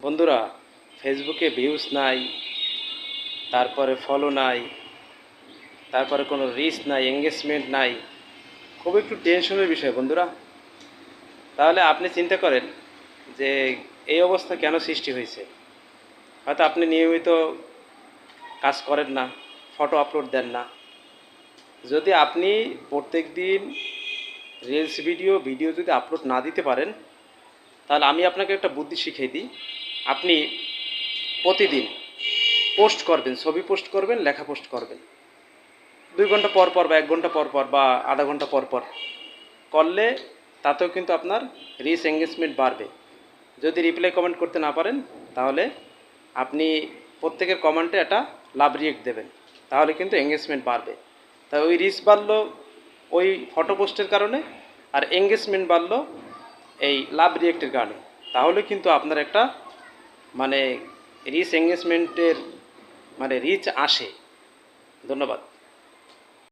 বন্ধুরা, ফেসবুকে ভিউজ নাই, তারপরে ফলো নাই, তারপরে কোনো রিচ নাই, এঙ্গেজমেন্ট নাই। খুব একটু টেনশনের বিষয় বন্ধুরা। তাহলে আপনি চিন্তা করেন যে এই অবস্থা কেন সৃষ্টি হয়েছে। হয়তো আপনি নিয়মিত কাজ করেন না, ফটো আপলোড দেন না। যদি আপনি প্রত্যেক দিন রিলস ভিডিও যদি আপলোড না দিতে পারেন, তাহলে আমি আপনাকে একটা বুদ্ধি শিখিয়ে দিই। আপনি প্রতিদিন পোস্ট করবেন, ছবি পোস্ট করবেন, লেখা পোস্ট করবেন। 2 ঘন্টা পর পর বা 1 ঘন্টা পর পর বা আধা ঘন্টা পর পর করলে তাতেও কিন্তু আপনার রিচ এঙ্গেজমেন্ট বাড়বে। যদি রিপ্লাই কমেন্ট করতে না পারেন, তাহলে আপনি প্রত্যেকের কমেন্টে একটা লাভ রিয়েক্ট দেবেন, তাহলে কিন্তু এঙ্গেজমেন্ট বাড়বে। তাই ওই রিচ বাড়লো ওই ফটো পোস্টের কারণে, আর এঙ্গেজমেন্ট বাড়লো এই লাভ রিয়েক্টের কারণে। তাহলে কিন্তু আপনার একটা মানে রিচ এঙ্গেজমেন্টের রিচ আসে। ধন্যবাদ।